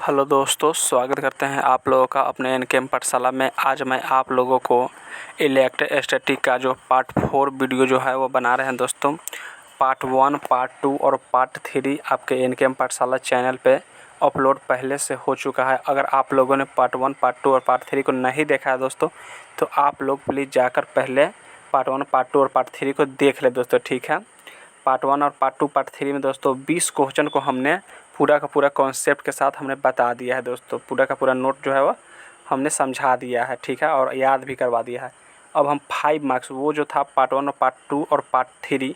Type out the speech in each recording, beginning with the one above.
Hello दोस्तों, स्वागत करते हैं आप लोगों का अपने एनकेएम पाठशाला में। आज मैं आप लोगों को इलेक्ट्रोस्टैटिक का जो पार्ट 4 वीडियो जो है वो बना रहे हैं दोस्तों। पार्ट 1, पार्ट 2 और पार्ट 3 आपके एनकेएम पाठशाला चैनल पे अपलोड पहले से हो चुका है। अगर आप लोगों ने पार्ट 1, पार्ट 2 और पार्ट 3 को नहीं देखा है दोस्तों, तो आप लोग प्लीज़ जाकर पहले पार्ट 1, पार्ट 2 और पार्ट 3 को देख ले दोस्तों, ठीक है। पार्ट 1 और पार्ट 2, पार्ट 3 में दोस्तों 20 क्वेश्चन को हमने पूरा का पूरा कॉन्सेप्ट के साथ हमने बता दिया है दोस्तों। पूरा का पूरा नोट जो है वो हमने समझा दिया है, ठीक है, और याद भी करवा दिया है। अब हम 5 मार्क्स, वो जो था पार्ट 1 और पार्ट 2 और पार्ट 3,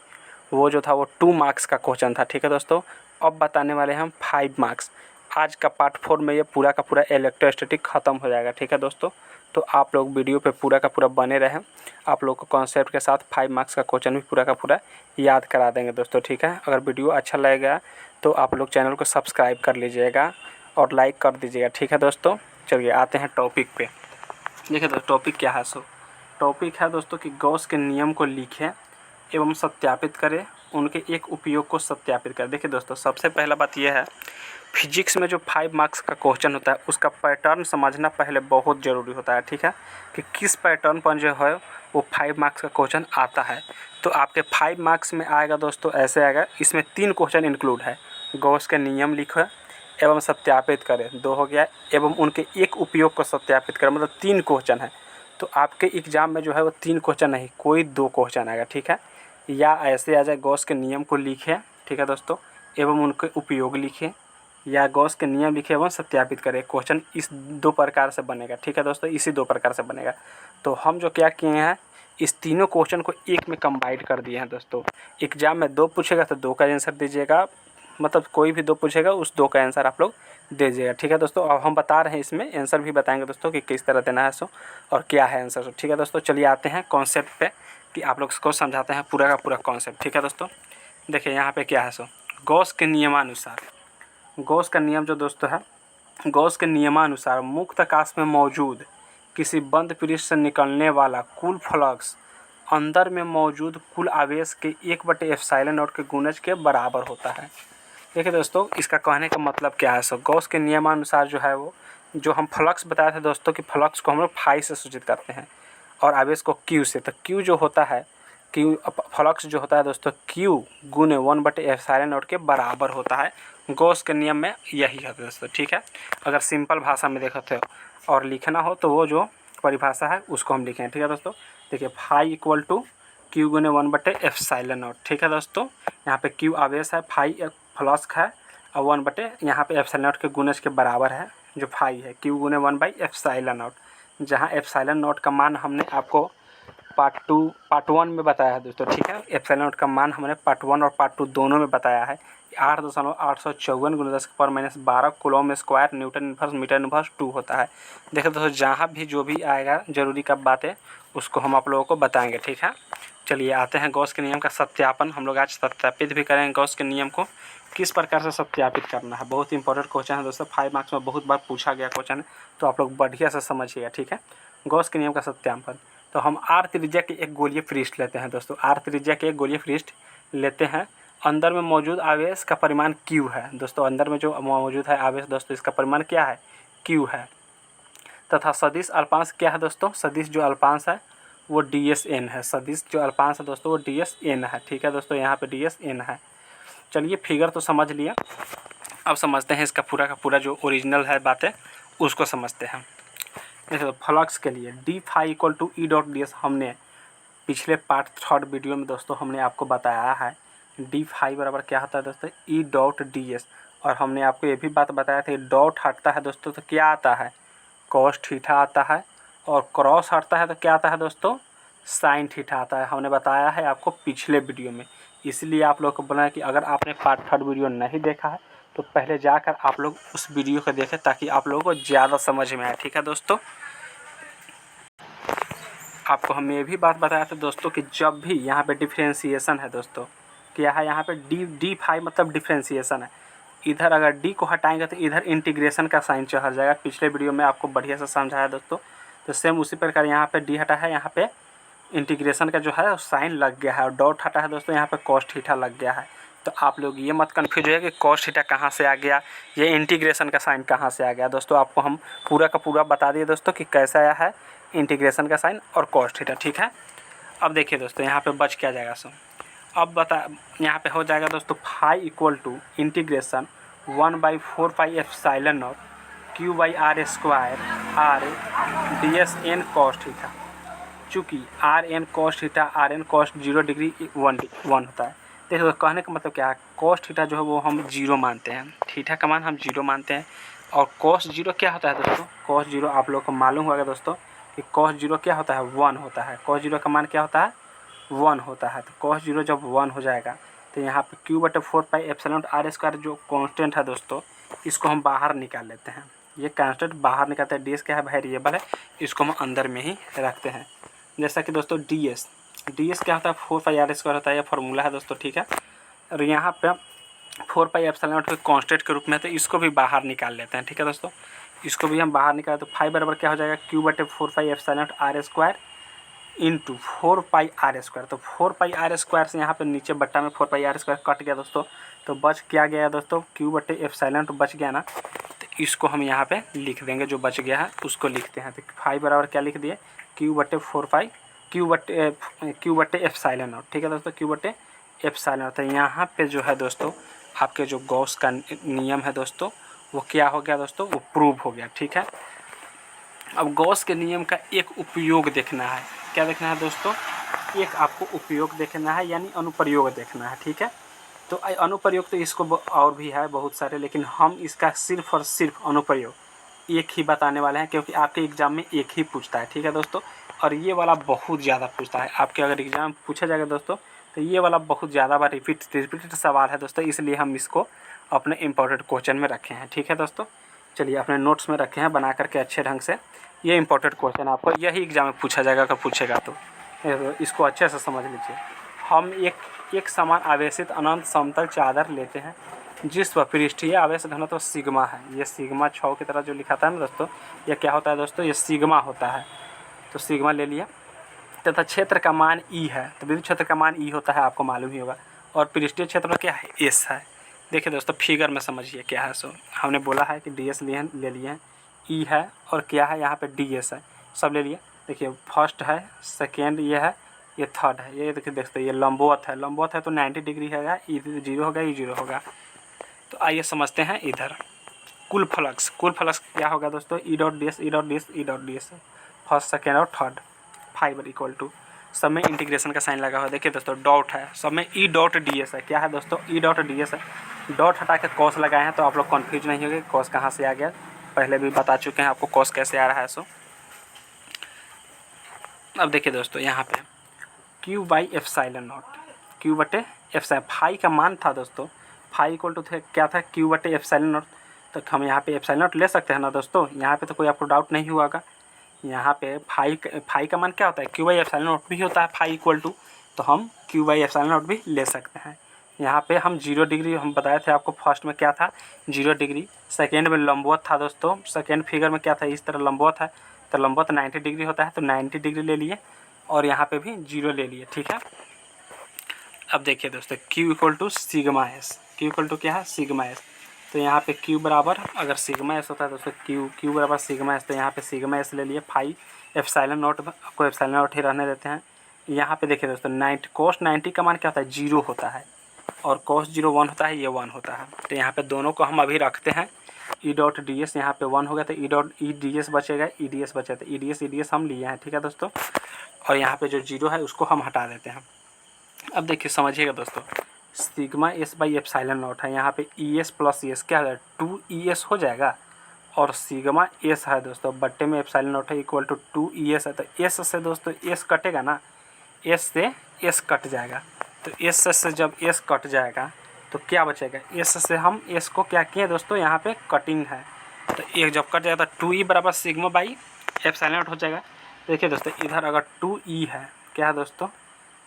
वो जो था वो 2 मार्क्स का क्वेश्चन था, ठीक है दोस्तों। अब बताने वाले हैं हम 5 मार्क्स। आज का पार्ट 4 में ये पूरा का पूरा इलेक्ट्रोस्टैटिक ख़त्म हो जाएगा, ठीक है दोस्तों। तो आप लोग वीडियो पे पूरा का पूरा बने रहें। आप लोग को कॉन्सेप्ट के साथ 5 मार्क्स का क्वेश्चन भी पूरा का पूरा याद करा देंगे दोस्तों, ठीक है। अगर वीडियो अच्छा लगेगा तो आप लोग चैनल को सब्सक्राइब कर लीजिएगा और लाइक कर दीजिएगा, ठीक है दोस्तों। चलिए आते हैं टॉपिक पे। देखिए दोस्तों, टॉपिक क्या है। टॉपिक है दोस्तों कि गॉस के नियम को लिखें एवं सत्यापित करें, उनके एक उपयोग को सत्यापित करें। देखिए दोस्तों, सबसे पहला बात यह है, फिजिक्स में जो 5 मार्क्स का क्वेश्चन होता है उसका पैटर्न समझना पहले बहुत ज़रूरी होता है, ठीक है, कि किस पैटर्न पर जो है वो 5 मार्क्स का क्वेश्चन आता है। तो आपके 5 मार्क्स में आएगा दोस्तों, ऐसे आएगा। इसमें 3 क्वेश्चन इंक्लूड है। गॉस के नियम लिखो एवं सत्यापित करें, 2 हो गया, एवं उनके एक उपयोग को सत्यापित करें, मतलब 3 क्वेश्चन है। तो आपके एग्ज़ाम में जो है वो 3 क्वेश्चन नहीं, कोई 2 क्वेश्चन आएगा, ठीक है। या ऐसे आ जाए, गॉस के नियम को लिखें, ठीक है दोस्तों, एवं उनके उपयोग लिखें, या गॉस के नियम लिखे एवं सत्यापित करें। क्वेश्चन इस 2 प्रकार से बनेगा, ठीक है दोस्तों, इसी 2 प्रकार से बनेगा। तो हम जो क्या किए हैं, इस तीनों क्वेश्चन को एक में कंबाइंड कर दिए हैं दोस्तों। एग्जाम में 2 पूछेगा तो 2 का आंसर दीजिएगा, मतलब कोई भी 2 पूछेगा उस 2 का आंसर आप लोग दे दीजिएगा, ठीक है दोस्तों। अब हम बता रहे हैं, इसमें आंसर भी बताएंगे दोस्तों कि किस तरह देना है और क्या है आंसर, ठीक है दोस्तों। चलिए आते हैं कॉन्सेप्ट पे, कि आप लोग को समझाते हैं पूरा का पूरा कॉन्सेप्ट, ठीक है दोस्तों। देखिए यहाँ पे क्या है, गॉस के नियमानुसार, गॉस का नियम जो दोस्तों है, गॉस के नियमानुसार मुक्त आकाश में मौजूद किसी बंद पृष्ठ से निकलने वाला कुल फ्लक्स अंदर में मौजूद कुल आवेश के 1/ε0 के गुणज के बराबर होता है। देखिए दोस्तों, इसका कहने का मतलब क्या है। गॉस के नियमानुसार जो है वो, जो हम फ्लक्स बताए थे दोस्तों, कि फ्लक्स को हम लोग फाई से सूचित करते हैं और आवेश को क्यू से। तो क्यू जो होता है, क्यू फ्लक्स जो होता है दोस्तों, क्यू गुने 1/ε0 के बराबर होता है। गॉस के नियम में यही है दोस्तों, ठीक है। अगर सिंपल भाषा में देखते हो और लिखना हो तो वो जो परिभाषा है उसको हम लिखें, ठीक है दोस्तों। देखिए, फाई इक्वल टू क्यू गुने 1/ε0, ठीक है दोस्तों। यहाँ पे क्यू आवेश है, फाई फ्लक्स है, और 1 यहाँ पे ε0 के गुणज के बराबर है। जो फाई है क्यू गुने 1/ε0, जहाँ ε0 का मान हमने आपको पार्ट 1 में बताया है दोस्तों, ठीक है। ε0 का मान हमने पार्ट 1 और पार्ट 2 दोनों में बताया है। 8.854 × 10⁻12 coulomb square newton inverse metre inverse 2 होता है। देखो दोस्तों, जहाँ भी जो भी आएगा जरूरी का बातें उसको हम आप लोगों को बताएंगे, ठीक है। चलिए आते हैं गॉस के नियम का सत्यापन। हम लोग आज सत्यापित भी करेंगे गॉस के नियम को किस प्रकार से सत्यापित करना है। बहुत इंपॉर्टेंट क्वेश्चन है दोस्तों, 5 मार्क्स में बहुत बार पूछा गया क्वेश्चन है, तो आप लोग बढ़िया से समझिएगा, ठीक है। गॉस के नियम का सत्यापन, तो हम आर त्रिज्या के एक गोलीय पृष्ठ लेते हैं दोस्तों। आर त्रिज्या के एक गोलीय पृष्ठ लेते हैं। अंदर में मौजूद आवेश का परिमाण क्यू है दोस्तों। अंदर में जो मौजूद है आवेश दोस्तों, इसका परिमाण क्या है, क्यू है। तथा सदिश अल्पांश क्या है दोस्तों, सदिश जो अल्पांश है वो ds(n) है। सदिश जो अल्पांश है दोस्तों वो ds(n) है, ठीक है दोस्तों। यहाँ पे ds(n) है। चलिए, फिगर तो समझ लिया, अब समझते हैं इसका पूरा का पूरा जो ओरिजिनल है बातें उसको समझते हैं। देखो, फ्लक्स के लिए D phi equal to E dot D S, हमने पिछले पार्ट 3 वीडियो में दोस्तों हमने आपको बताया है डी फाई बराबर क्या होता है दोस्तों, ई डॉट डी एस। और हमने आपको ये भी बात बताया था, डॉट हटता है दोस्तों तो क्या आता है, कॉस थीटा आता है, और क्रॉस हटता है तो क्या आता है दोस्तों, साइन थीटा आता है। हमने बताया है आपको पिछले वीडियो में, इसलिए आप लोग को बोला है कि अगर आपने पार्ट 3 वीडियो नहीं देखा है तो पहले जाकर आप लोग उस वीडियो को देखें, ताकि आप लोगों को ज़्यादा समझ में आए, ठीक है दोस्तों। आपको हम ये भी बात बताया था दोस्तों कि जब भी यहाँ पे डिफ्रेंशिएशन है दोस्तों, क्या है यहाँ पे डी फाई मतलब डिफ्रेंशिएशन है। इधर अगर डी को हटाएंगे तो इधर इंटीग्रेशन का साइन चढ़ जाएगा। पिछले वीडियो में आपको बढ़िया से समझाया दोस्तों। तो सेम उसी प्रकार यहाँ पे डी हटा है, यहाँ पे इंटीग्रेशन का जो है साइन लग गया है, और डॉट हटा है दोस्तों, यहाँ पे कॉस थीटा लग गया है। तो आप लोग ये मत कन्फ्यूज होइए कि कॉस थीटा कहाँ से आ गया, ये इंटीग्रेशन का साइन कहाँ से आ गया। दोस्तों आपको हम पूरा का पूरा बता दिए दोस्तों कि कैसा आया है इंटीग्रेशन का साइन और कॉस थीटा, ठीक है। अब देखिए दोस्तों यहाँ पे बच क्या जाएगा सो, अब यहाँ पे हो जाएगा दोस्तों phi equal to integration 1/4 epsilon naught q by r square r d s n cos theta. चूँकि r n cos theta r n cos 0 degree 1 होता है। देखो कहने का मतलब क्या है, कॉस थीटा जो है वो हम 0 मानते हैं, थीटा का मान हम 0 मानते हैं। और कॉस 0 क्या होता है दोस्तों, कॉस 0 आप लोग को मालूम होगा दोस्तों कि कॉस 0 क्या होता है 1 होता है। कॉस 0 का मान क्या होता है 1 होता है। तो कॉस 0 जब 1 हो जाएगा तो यहाँ पे Q/4 एप्सिलॉन आर स्क्वायर जो कांस्टेंट है दोस्तों, इसको हम बाहर निकाल लेते हैं। ये कांस्टेंट बाहर निकालते हैं, ds क्या है वेरिएबल है, इसको हम अंदर में ही रखते हैं। जैसा कि दोस्तों ds क्या होता है 4 r² होता है, यह फार्मूला है दोस्तों, ठीक है। और यहाँ पे 4 एप्सिलॉन नॉट के कांस्टेंट के रूप में, तो इसको भी बाहर निकाल लेते हैं, ठीक है दोस्तों। इसको भी हम बाहर निकालें तो फाई बराबर क्या हो जाएगा Q/4 epsilon naught R square into 4 r²। तो 4 r² से यहाँ पे नीचे बट्टा में 4 r² कट गया दोस्तों, तो बच क्या गया दोस्तों Q/एप्सिलॉन बच गया ना। तो इसको हम यहाँ पे लिख देंगे, जो बच गया है उसको लिखते हैं। तो फाई बराबर क्या लिख दिए Q/4 एप्सिलॉन नॉट, ठीक है दोस्तों, Q/एप्सिलॉन नॉट। तो यहाँ पे जो है दोस्तों आपके जो गॉस का नियम है दोस्तों वो क्या हो गया दोस्तों, वो प्रूव हो गया, ठीक है। अब गॉस के नियम का एक उपयोग देखना है, क्या देखना है दोस्तों, एक आपको उपयोग देखना है यानी अनुप्रयोग देखना है, ठीक है। तो अनुप्रयोग तो इसको और भी है बहुत सारे, लेकिन हम इसका सिर्फ और सिर्फ अनुप्रयोग एक ही बताने वाले हैं, क्योंकि आपके एग्ज़ाम में एक ही पूछता है, ठीक है दोस्तों। और ये वाला बहुत ज़्यादा पूछता है आपके, अगर एग्ज़ाम पूछा जाएगा दोस्तों तो ये वाला बहुत ज़्यादा बार रिपीटेड सवाल है दोस्तों, इसलिए हम इसको अपने इम्पोर्टेंट क्वेश्चन में रखे हैं, ठीक है दोस्तों। चलिए अपने नोट्स में रखे हैं बना करके अच्छे ढंग से। ये इंपॉर्टेंट क्वेश्चन आपको यही एग्जाम में पूछा जाएगा, अगर पूछेगा तो इसको अच्छे से समझ लीजिए। हम एक समान आवेशित अनंत समतल चादर लेते हैं जिस पर पृष्ठीय आवेश घनत्व सिग्मा है। ये सिग्मा 6 की तरह जो लिखा था ना दोस्तों, ये क्या होता है दोस्तों, ये सिग्मा होता है। तो सिग्मा ले लिया, तथा क्षेत्र का मान ई है। तो विद्युत क्षेत्र का मान ई होता है, आपको मालूम ही होगा। और पृष्ठीय क्षेत्र में क्या है एस है। देखिए दोस्तों फिगर में समझिए क्या है। सो हमने बोला है कि ds ले लिए हैं, ई है और क्या है यहाँ पे ds है, सब ले लिए। देखिए फर्स्ट है, सेकेंड ये है, ये थर्ड है। ये देखते ये लंबवत है, लंबवत है तो 90 डिग्री है, ई 0 होगा, ई 0 होगा। तो आइए समझते हैं इधर कुल फ्लक्स क्या होगा दोस्तों, E.ds फर्स्ट सेकेंड और थर्ड फाइबर इक्वल टू, सब में इंटीग्रेशन का साइन लगा हुआ है। देखिए दोस्तों डॉट है, सब में E.ds है। क्या है दोस्तों E.ds है, डॉट हटा के कॉस लगाए हैं, तो आप लोग कन्फ्यूज नहीं होंगे कॉस कहाँ से आ गया, पहले भी बता चुके हैं आपको कॉस कैसे आ रहा है। सो अब देखिए दोस्तों यहाँ पे Q/एप्सिलॉन नॉट, Q/एप्सिलॉन फाई का मान था दोस्तों, फाई इक्वल टू क्या था Q/एप्सिलॉन नॉट। तो हम यहाँ पे एप्सिलॉन नॉट ले सकते हैं ना दोस्तों, यहाँ पे तो कोई आपको डाउट नहीं हुआ। यहाँ पे फाई का मान क्या होता है Q/एप्सिलॉन नॉट भी होता है फाई इक्वल टू, तो हम Q/एप्सिलॉन नॉट भी ले सकते हैं। यहाँ पे हम 0 डिग्री हम बताए थे आपको, फर्स्ट में क्या था 0 डिग्री, सेकेंड में लंबवत था दोस्तों, सेकेंड फिगर में क्या था इस तरह लंबवत है, तो लंबवत 90 डिग्री होता है, तो 90 डिग्री ले लिए और यहाँ पे भी 0 ले लिए, ठीक है। अब देखिए दोस्तों Q सिग्मा एस, Q क्या है सिग्मा एस। तो यहाँ पे Q बराबर अगर सिग्मा एस होता है दोस्तों Q बराबर सिग्मा एस, तो यहाँ पे सिग्मा एस ले लिए, फाई एप्सिलॉन नॉट को एप्सिलॉन नॉट ही रहने देते हैं। यहाँ पे देखिए दोस्तों cos 90 का मान क्या होता है 0 होता है, और cos 0 1 होता है, ये 1 होता है। तो यहाँ पे दोनों को हम अभी रखते हैं। E.ds यहाँ पे 1 हो गया, तो E.ds बचेगा, EDS बचेगा, तो EDS हम लिए हैं, ठीक है दोस्तों। और यहाँ पे जो 0 है उसको हम हटा देते हैं। अब देखिए समझिएगा दोस्तों, सिग्मा S/एप्सिलॉन नॉट है, यहाँ पे ES प्लस ES क्या है 2ES हो जाएगा, और सिग्मा S है दोस्तों बट्टे में एप्सिलॉन नॉट है इक्वल टू 2ES है। तो S से दोस्तों S कटेगा ना, S से S कट जाएगा, तो S से जब S कट जाएगा तो क्या बचेगा, S से हम S को क्या किए दोस्तों यहाँ पे कटिंग है, तो एक जब कट जाएगा तो 2E बराबर सिग्मा बाई एप्सिलॉन नॉट हो जाएगा। देखिए दोस्तों इधर अगर 2E है, क्या है दोस्तों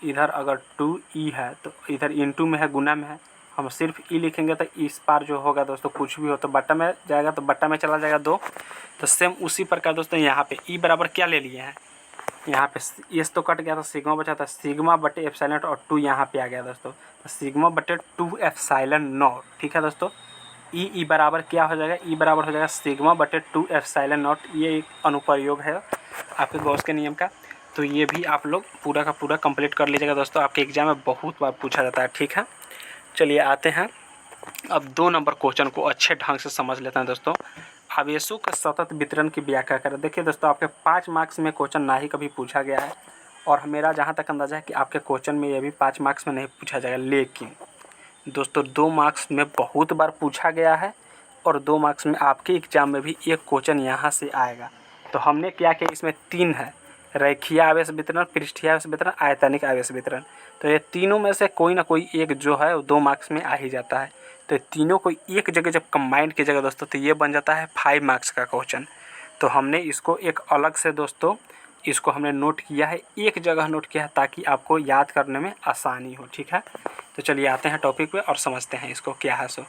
इधर अगर 2E है तो इधर इनटू में है, गुना में है, हम सिर्फ E लिखेंगे तो इस पार जो होगा दोस्तों कुछ भी हो तो बट्टा में जाएगा, तो बट्टा में चला जाएगा 2। तो सेम उसी प्रकार दोस्तों यहाँ पे E बराबर क्या ले लिए हैं यहाँ पे एस तो कट गया था, सिग्मा बचा था, सिग्मा बटे एप्सिलॉन नॉट और 2 यहाँ पे आ गया दोस्तों, तो सिग्मा बटे 2 एप्सिलॉन नॉट। ठीक है दोस्तों, ई बराबर क्या हो जाएगा, ई बराबर हो जाएगा सिग्मा बटे 2 एप्सिलॉन नॉट। ये एक अनुप्रयोग है आपके गॉस के नियम का, तो ये भी आप लोग पूरा का पूरा कंप्लीट कर लीजिएगा दोस्तों, आपके एग्जाम में बहुत बार पूछा जाता है। ठीक है, चलिए आते हैं अब 2 नंबर क्वेश्चन को अच्छे ढंग से समझ लेते हैं दोस्तों। आवेशों के सतत वितरण की व्याख्या करें। देखिए दोस्तों, आपके 5 मार्क्स में क्वेश्चन ना ही कभी पूछा गया है, और मेरा जहाँ तक अंदाज़ा है कि आपके क्वेश्चन में ये भी 5 मार्क्स में नहीं पूछा जाएगा, लेकिन दोस्तों 2 मार्क्स में बहुत बार पूछा गया है, और 2 मार्क्स में आपके एग्जाम में भी एक क्वेश्चन यहाँ से आएगा। तो हमने क्या किया, इसमें 3 है, रेखीय आवेश वितरण, पृष्ठीय आवेश वितरण, आयतनिक आवेश वितरण। तो ये तीनों में से कोई ना कोई एक जो है वो 2 मार्क्स में आ ही जाता है। तो तीनों को एक जगह जब कंबाइन की जगह दोस्तों, तो ये बन जाता है 5 मार्क्स का क्वेश्चन। तो हमने इसको एक अलग से दोस्तों इसको हमने नोट किया है, एक जगह नोट किया है, ताकि आपको याद करने में आसानी हो। ठीक है, तो चलिए आते हैं टॉपिक पे और समझते हैं इसको क्या है। सो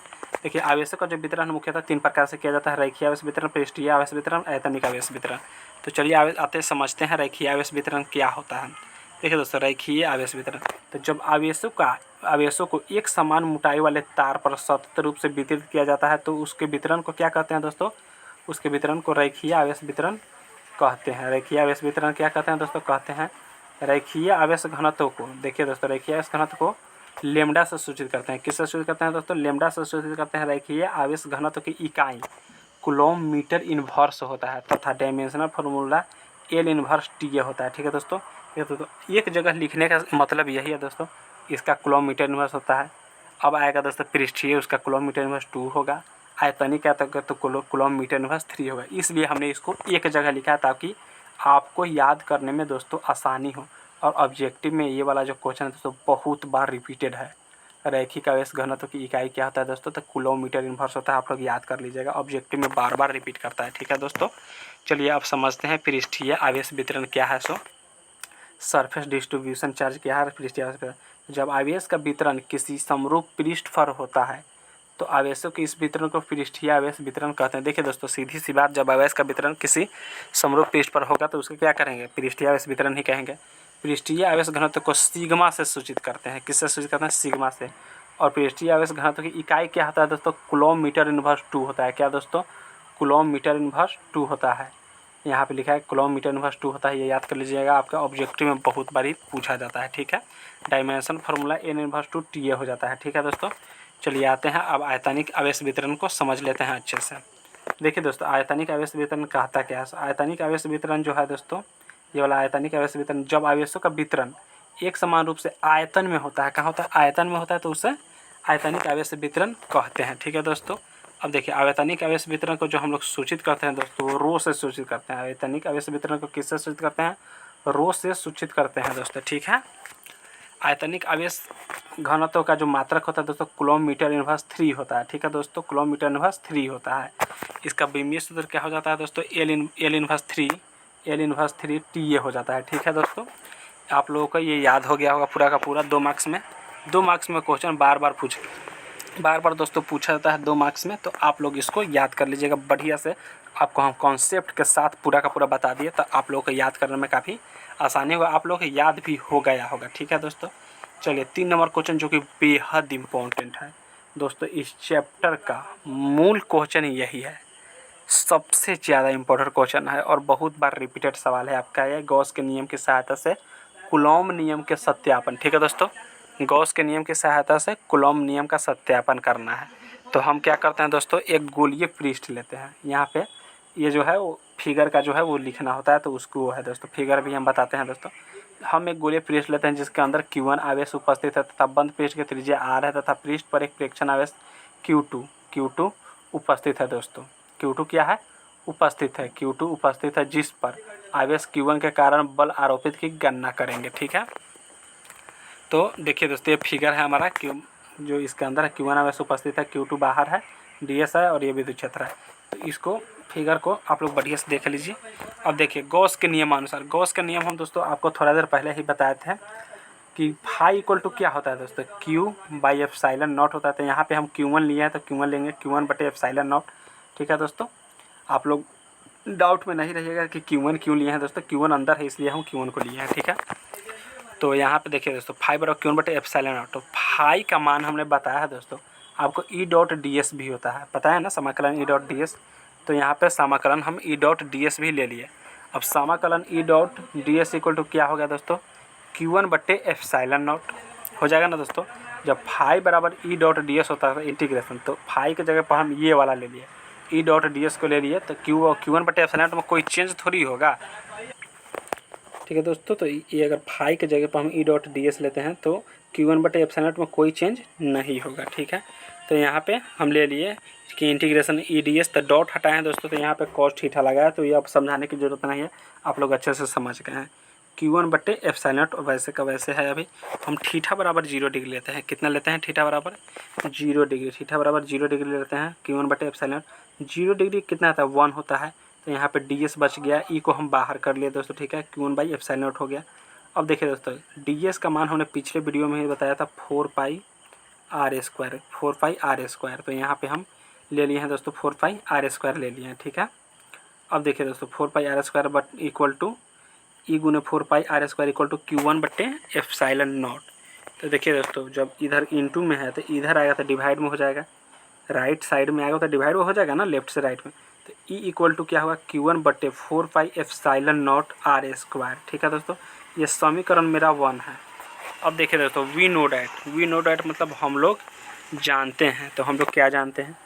देखिए, आवेशों का जो वितरण मुख्यतः 3 प्रकार से किया जाता है, रेखीय आवेश वितरण, पृष्ठीय आवेश वितरण, आयतनिक आवेश वितरण। तो चलिए आते समझते हैं रेखीय आवेश वितरण क्या होता है। देखिए दोस्तों, रेखीय आवेश वितरण, तो जब आवेशों को एक समान मोटाई वाले तार पर सतत रूप से वितरित किया जाता है, तो उसके वितरण को क्या कहते हैं दोस्तों, उसके वितरण को रेखीय आवेश वितरण कहते हैं। रेखीय आवेश वितरण क्या कहते हैं दोस्तों, कहते हैं रेखीय आवेश घनत्व को। देखिए दोस्तों, रेखीय आवेश घनत्व को लेमडा से सूचित करते हैं। किससे सूचित करते हैं दोस्तों, लेमडा से सूचित करते हैं। रेखीय आवेश घनत्व की इकाई कूलॉम मीटर इन्वर्स होता है, तथा dimensional formula L inverse T होता है। ठीक है दोस्तों, ये तो एक जगह लिखने का मतलब यही है दोस्तों, इसका कूलॉम मीटर इन्वर्स होता है। अब आएगा दोस्तों पृष्ठीय, उसका कूलॉम मीटर इन्वर्स 2 होगा। आयतनिक क्या तक तो कूलॉम मीटर इन्वर्स 3 होगा। इसलिए हमने इसको एक जगह लिखा है, ताकि आपको याद करने में दोस्तों आसानी हो। और ऑब्जेक्टिव में ये वाला जो क्वेश्चन है दोस्तों बहुत बार रिपीटेड है। रैखिक आवेश घनत्व की इकाई क्या होता है दोस्तों, तो कूलॉम मीटर इन्वर्स होता है। आप लोग याद कर लीजिएगा, ऑब्जेक्टिव में बार बार रिपीट करता है। ठीक है दोस्तों, चलिए अब समझते हैं पृष्ठीय आवेश वितरण क्या है। सो सरफेस डिस्ट्रीब्यूशन चार्ज क्या है पृष्ठीय आवेश वितरण। जब आवेश का वितरण किसी समरूप पृष्ठ पर होता है, तो आवेशों के इस वितरण को पृष्ठीय आवेश वितरण कहते हैं। देखिए दोस्तों, सीधी सी बात, जब आवेश का वितरण किसी समरूप पृष्ठ पर होगा तो उसको क्या करेंगे, पृष्ठीय आवेश वितरण ही कहेंगे। पृष्ठीय आवेश घनत्व को सिग्मा से सूचित करते हैं। किससे सूचित करते हैं, सिग्मा से। और पृष्ठीय आवेश घनत्व की इकाई क्या होता है दोस्तों, कूलॉम मीटर इन्वर्स 2 होता है। क्या दोस्तों, कूलॉम मीटर इन्वर्स 2 होता है। यहाँ पे लिखा है कूलॉम मीटर इन्वर्स 2 होता है, ये याद कर लीजिएगा, आपका ऑब्जेक्टिव में बहुत बारी पूछा जाता है। ठीक है, dimension formula N inverse 2 T हो जाता है। ठीक है दोस्तों, चलिए आते हैं अब आयतनिक आवेश वितरण को समझ लेते हैं अच्छे से। देखिए दोस्तों, आयतनिक आवेश वितरण कहता क्या है। आयतनिक आवेश वितरण जो है दोस्तों, ये वाला आयतनिक आवेश वितरण, जब आवेशों का वितरण एक समान रूप से आयतन में होता है, कहाँ होता है, आयतन में होता है, तो उसे आयतनिक आवेश वितरण कहते हैं। ठीक है दोस्तों, अब देखिए आयतनिक आवेश वितरण को जो हम लोग सूचित करते हैं दोस्तों, वो रो से सूचित करते हैं। आयतनिक आवेश वितरण को किससे सूचित करते हैं, रो से सूचित करते हैं दोस्तों। ठीक है, आयतनिक आवेश घनत्व का जो मात्रक होता है दोस्तों, कूलॉम मीटर इन्वर्स 3 होता है। ठीक है दोस्तों, कूलॉम मीटर इन्वर्स 3 होता है। इसका विमीय सूत्र क्या हो जाता है दोस्तों, एल इन्वर्स 3 टी हो जाता है। ठीक है दोस्तों, आप लोगों को ये याद हो गया होगा पूरा का पूरा। 2 मार्क्स में क्वेश्चन बार बार दोस्तों पूछा जाता है 2 मार्क्स में, तो आप लोग इसको याद कर लीजिएगा बढ़िया से। आपको हम कॉन्सेप्ट के साथ पूरा का पूरा बता दिए, तो आप लोगों को याद करने में काफ़ी आसानी होगा, आप लोगों को याद भी हो गया होगा। ठीक है दोस्तों, चलिए 3 नंबर क्वेश्चन जो कि बेहद इम्पोर्टेंट है दोस्तों, इस चैप्टर का मूल क्वेश्चन यही है, सबसे ज़्यादा इम्पोर्टेंट क्वेश्चन है और बहुत बार रिपीटेड सवाल है आपका। यह गॉस के नियम की सहायता से कूलॉम नियम के सत्यापन। ठीक है दोस्तों, गॉस के नियम की सहायता से कूलॉम नियम का सत्यापन करना है। तो हम क्या करते हैं दोस्तों, एक गोलीय पृष्ठ लेते हैं। यहाँ पे ये जो है वो फिगर का जो है वो लिखना होता है, तो उसको वो है दोस्तों, फिगर भी हम बताते हैं दोस्तों। हम एक गोलीय पृष्ठ लेते हैं जिसके अंदर Q1 आवेश उपस्थित है तथा बंद पृष्ठ की त्रिज्या R है, तथा पृष्ठ पर एक प्रेक्षण आवेश Q2 उपस्थित है दोस्तों। Q2 क्या है, उपस्थित है। Q2 उपस्थित है, जिस पर आवेश Q1 के कारण बल आरोपित की गणना करेंगे। ठीक है, तो देखिए दोस्तों, ये फिगर है हमारा जो इसके अंदर है, Q1 आवेश उपस्थित है, Q2 बाहर है, DS है और ये विद्युत क्षेत्र है। तो इसको फिगर को आप लोग बढ़िया से देख लीजिए। अब देखिए गॉस के नियमानुसार, गॉस के नियम हम दोस्तों आपको थोड़ा देर पहले ही बताए थे कि फाई इक्वल टू क्या होता है दोस्तों, Q/ε0 होता है। तो यहाँ पे हम Q1 लिए हैं तो Q1 लेंगे, Q1/ε0। ठीक है दोस्तों, आप लोग डाउट में नहीं रहिएगा कि Q1 क्यों लिए हैं दोस्तों। Q1 अंदर है इसलिए हम Q1 को लिए हैं, ठीक है। तो यहाँ पे देखिए दोस्तों, फाई बराबर Q1 बटे एप्सिलॉन नॉट। तो फाई का मान हमने बताया है दोस्तों आपको ई डॉट डी एस भी होता है, पता है ना, समाकलन ई डॉट डी एस। तो यहाँ पे समाकलन हम ई डॉट डी एस भी ले लिए। अब समाकलन E dot D S equal to क्या हो गया दोस्तों, Q1 बटे एप्सिलॉन नॉट हो जाएगा ना दोस्तों। जब फाई बराबर ई डॉट डी एस होता है इंटीग्रेशन, तो फाई की जगह पर हम ये वाला ले लिए, ई डॉट डी एस को ले लिए। तो Q1 बटे एप्सिलॉन नॉट में कोई चेंज थोड़ी होगा, ठीक है दोस्तों। तो ये अगर फाई के जगह पर हम ई डॉट डी एस लेते हैं तो Q1 बटे एप्सिलॉन नॉट में कोई चेंज नहीं होगा, ठीक है। तो यहाँ पे हम ले लिए कि इंटीग्रेशन ई डी एस, तो डॉट हटाए हैं दोस्तों, तो यहाँ पे कॉस थीटा लगाया। तो ये अब समझाने की ज़रूरत नहीं है, आप लोग अच्छे से समझ गए हैं। Q1 बटे एप्सिलॉन नॉट वैसे का वैसे है। अभी हम थीटा बराबर 0 डिग्री लेते हैं। कितना लेते हैं, थीटा बराबर 0 डिग्री। थीटा बराबर 0 डिग्री लेते हैं। Q1 बटे एप्सिलॉन नॉट 0 डिग्री कितना आता है, 1 होता है। तो यहाँ पे डी एस बच गया, ई को हम बाहर कर लिए दोस्तों, ठीक है। Q1 बाई एप्सिलॉन नॉट हो गया। अब देखिए दोस्तों, डी एस का मान हमने पिछले वीडियो में ही बताया था 4 pi r square, 4 pi r square. तो यहाँ पे हम ले लिए हैं दोस्तों 4 पाई आर स्क्वायर ले लिए हैं, ठीक है। अब देखिए दोस्तों 4 pi r square but equal to E गुने 4 pi r square equal to Q1 बट्टे एप्सिलॉन नॉट। तो देखिए दोस्तों, जब इधर इनटू में है तो इधर आएगा तो डिवाइड में हो जाएगा, राइट साइड में आएगा तो डिवाइड में हो जाएगा ना, लेफ्ट से राइट में। तो ई इक्वल टू क्या होगा, Q1 बट्टे 4 pi epsilon naught R square, ठीक है दोस्तों। ये समीकरण मेरा 1 है। अब देखिए दोस्तों, वी नो डैट मतलब हम लोग जानते हैं। तो हम लोग क्या जानते हैं,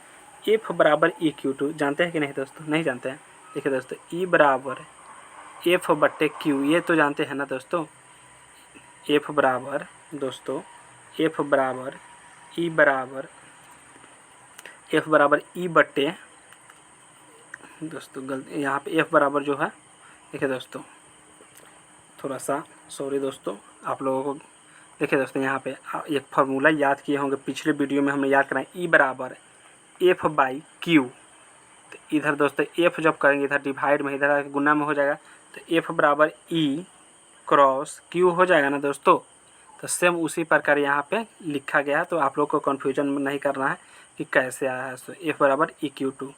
एफ बराबर EQ2 जानते हैं कि नहीं दोस्तों, नहीं जानते हैं। देखिए दोस्तों, ई बराबर एफ बट्टे क्यू, ये तो जानते हैं ना दोस्तों। एफ बराबर दोस्तों, एफ बराबर ई बराबर एफ बराबर ई बट्टे दोस्तों, गलती यहाँ पे एफ बराबर जो है, देखिए दोस्तों थोड़ा सा सॉरी दोस्तों आप लोगों को। देखिए दोस्तों, यहाँ पे एक फार्मूला याद किए होंगे, पिछले वीडियो में हमने याद कराया, ई बराबर एफ बाई क्यू। तो इधर दोस्तों एफ जब करेंगे इधर डिवाइड में, इधर गुना में हो जाएगा। तो एफ बराबर ई क्रॉस क्यू हो जाएगा ना दोस्तों। तो सेम उसी प्रकार यहाँ पे लिखा गया है, तो आप लोग को कन्फ्यूजन नहीं करना है कि कैसे आया है। तो एफ बराबर EQ2,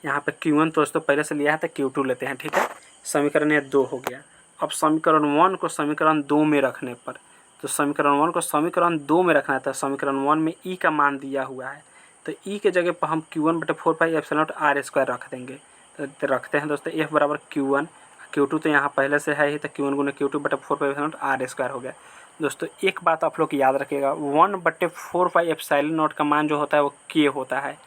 यहाँ पे Q1 दोस्तों पहले से लिया है तो Q2 लेते हैं, ठीक है। समीकरण ये 2 हो गया। अब समीकरण 1 को समीकरण 2 में रखने पर, तो समीकरण 1 को समीकरण 2 में रखना है। तो समीकरण 1 में ई का मान दिया हुआ है, तो ई के जगह पर हम Q1 बटे 4 pi epsilon naught R square रख देंगे। तो रखते हैं दोस्तों, एफ बराबर Q1, Q2 तो यहाँ पहले से है ही, तो Q1 गुने Q2 बटे 4 pi epsilon naught R square हो गया। दोस्तों एक बात आप लोग याद रखिएगा, 1 बटे 4 पाई एप्सिलॉन नॉट का मान जो होता है वो K होता है।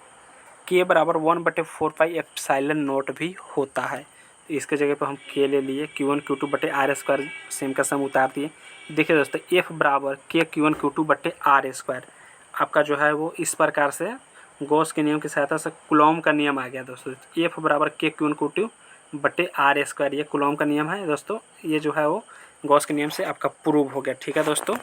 K बराबर 1 बटे 4 पाई एप्सिलॉन नॉट भी होता है। तो इसके जगह पर हम K ले लिए, Q1 Q2 बटे आर स्क्वायर सेम का सम उतार दिए। देखिए दोस्तों, F बराबर K Q1 Q2 बटे आर स्क्वायर आपका जो है वो इस प्रकार से गॉस के नियम की सहायता से कूलॉम का नियम आ गया दोस्तों। F बराबर K Q1 Q2 बटे आर स्क्वायर, ये कूलॉम का नियम है दोस्तों। ये जो है वो गॉस के नियम से आपका प्रूव हो गया, ठीक है दोस्तों।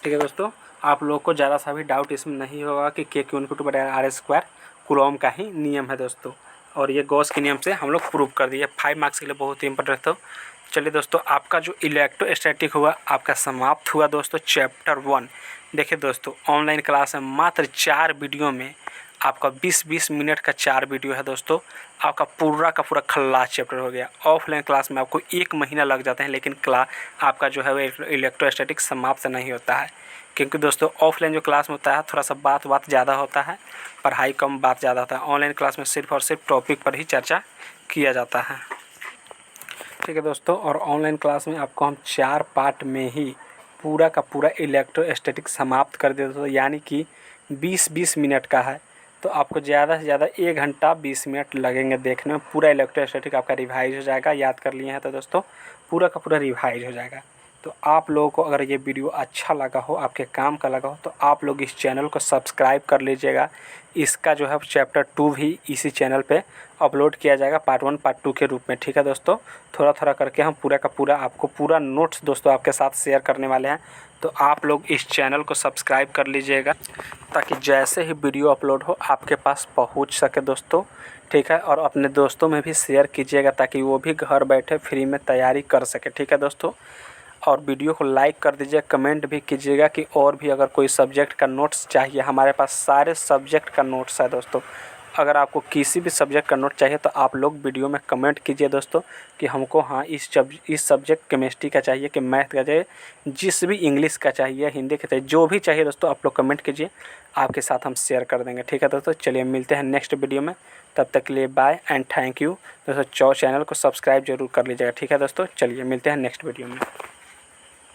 ठीक है दोस्तों, आप लोग को ज़्यादा सा भी डाउट इसमें नहीं होगा कि K Q1 Q2 बटे आर स्क्वायर कूलॉम का ही नियम है दोस्तों। और ये गॉस के नियम से हम लोग प्रूव कर दिए। 5 मार्क्स के लिए बहुत ही इंपॉर्टेंट। तो चलिए दोस्तों, आपका जो इलेक्ट्रोस्टैटिक हुआ आपका समाप्त हुआ दोस्तों, चैप्टर 1। देखिए दोस्तों, ऑनलाइन क्लास में मात्र 4 वीडियो में आपका 20-20 मिनट का 4 वीडियो है दोस्तों, आपका पूरा का पूरा खल्लास चैप्टर हो गया। ऑफलाइन क्लास में आपको 1 महीना लग जाता है, लेकिन क्लास आपका जो है वो इलेक्ट्रोस्टैटिक समाप्त नहीं होता है। क्योंकि दोस्तों ऑफलाइन जो क्लास में होता है थोड़ा सा बात ज़्यादा होता है, पढ़ाई कम, बात ज़्यादा होता है। ऑनलाइन क्लास में सिर्फ और सिर्फ टॉपिक पर ही चर्चा किया जाता है, ठीक है दोस्तों। और ऑनलाइन क्लास में आपको हम 4 पार्ट में ही पूरा का पूरा इलेक्ट्रोस्टैटिक समाप्त कर देते हैं, यानी कि 20-20 मिनट का है। तो आपको ज़्यादा से ज़्यादा 1 घंटा 20 मिनट लगेंगे देखने में। पूरा इलेक्ट्रोस्टैटिक आपका रिवाइज हो जाएगा, याद कर लिए हैं तो दोस्तों पूरा का पूरा रिवाइज हो जाएगा। तो आप लोगों को अगर ये वीडियो अच्छा लगा हो, आपके काम का लगा हो, तो आप लोग इस चैनल को सब्सक्राइब कर लीजिएगा। इसका जो है चैप्टर 2 भी इसी चैनल पे अपलोड किया जाएगा पार्ट 1 पार्ट 2 के रूप में, ठीक है दोस्तों। थोड़ा थोड़ा करके हम पूरा का पूरा आपको पूरा नोट्स दोस्तों आपके साथ शेयर करने वाले हैं। तो आप लोग इस चैनल को सब्सक्राइब कर लीजिएगा, ताकि जैसे ही वीडियो अपलोड हो आपके पास पहुंच सके दोस्तों, ठीक है। और अपने दोस्तों में भी शेयर कीजिएगा, ताकि वो भी घर बैठे फ्री में तैयारी कर सके, ठीक है दोस्तों। और वीडियो को लाइक कर दीजिए, कमेंट भी कीजिएगा कि और भी अगर कोई सब्जेक्ट का नोट्स चाहिए, हमारे पास सारे सब्जेक्ट का नोट्स है दोस्तों। अगर आपको किसी भी सब्जेक्ट का नोट चाहिए तो आप लोग वीडियो में कमेंट कीजिए दोस्तों कि हमको हाँ इस सब्जेक्ट केमिस्ट्री का चाहिए कि मैथ का चाहिए, जिस भी इंग्लिश का चाहिए, हिंदी का चाहिए, जो भी चाहिए दोस्तों आप लोग कमेंट कीजिए, आपके साथ हम शेयर कर देंगे। ठीक है दोस्तों, चलिए मिलते हैं नेक्स्ट वीडियो में, तब तक के लिए बाय एंड थैंक यू दोस्तों। चैनल को सब्सक्राइब जरूर कर लीजिएगा। ठीक है दोस्तों, चलिए मिलते हैं नेक्स्ट वीडियो में।